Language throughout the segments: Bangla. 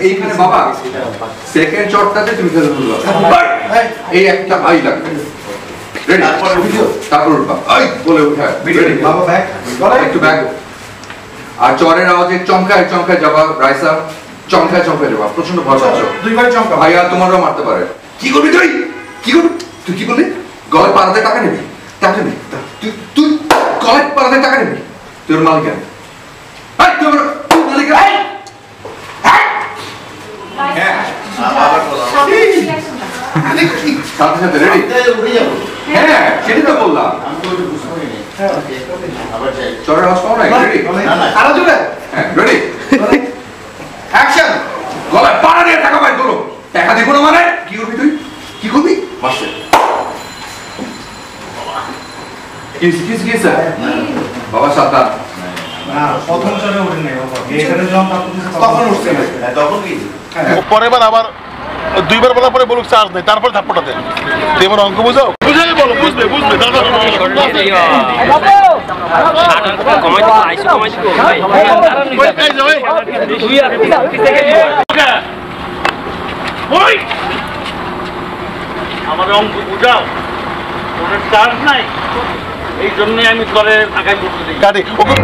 এইখানে বাবা সেকেন্ড চটটাতে তুমি খেলে তুলবা এই একটা আই লাগবে রেডি তারপর উঠবা আই বলে উঠা রেডি বাবা ব্যাক একটু ব্যাক আর চরের আওয়াজে চমকায় চমকায় যাবা রাইসা চমকায় চমকায় যাবা প্রচন্ড ভয় পাচ্ছ দুইবার চমকা ভাইয়া তোমারও মারতে পারে কি করবি তুই কি করবি তুই কি করলি গলায় পাড়াতে টাকা নিবি টাকা নিবি তুই গলায় পাড়াতে টাকা নিবি তোর মালিক কেন তুই মালিক সাথে সাথে রেডি হ্যাঁ সেটাই তো বললাম চরের আওয়াজ পাও না রেডি আরো জোরে হ্যাঁ রেডি অ্যাকশন গলায় পাড়া দিয়ে টাকা বাইর করো টাকা দিব না মানে কি করবি তুই কি করবি মাস্টার কি স্যার বাবা সাবধান প্রথম চরে ওঠে নাই বাবা এখানে যখন তখন উঠছে না তখন কি পরের বার আবার দুইবার বলার পরে বলুক চার্জ নেই তারপর ধাপ্পটা দেন তুই আমার অঙ্ক বুঝাও বুঝাই বলো বুঝবে বুঝবে আমার অঙ্ক বুঝাও কোনো চার্জ নাই এই জন্যই আমি করে আগায় করতে দিই কাটি ওকে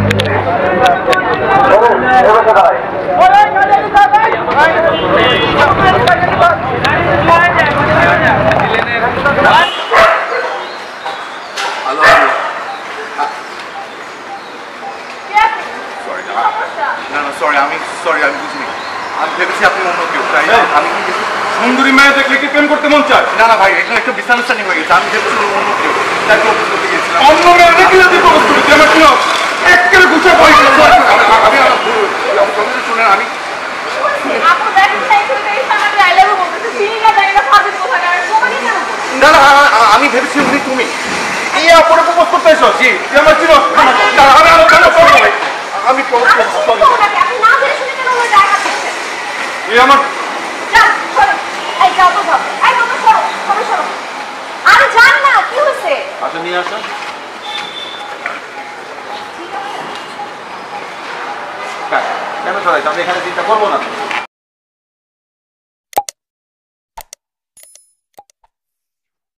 আমি বুঝিনি আমি ভেবেছি আপনি অন্য কেউ তাই আমি সুন্দরী মেয়ে দেখলে কি প্রেম করতে মন চায় না না ভাই এখানে একটু মিসআন্ডারস্ট্যান্ডিং হয়ে গেছে আমি ভেবেছি অন্য কেউ তাই প্রপোজ করতে গিয়েছিলাম অন্য মেয়ে অনেক কিছু তুই প্রপোজ করেছি আমার কি একেবারে গুছিয়ে পড়ে গেছে আমি শুনে আমি না না আমি ভেবেছি উনি তুমি এই আপরে প্রপোজ করতে এসো জি তুই আমার চিনো আমি এই আমার আচ্ছা নিয়ে আসো কেন সরাই আমি এখানে চিন্তা করবো না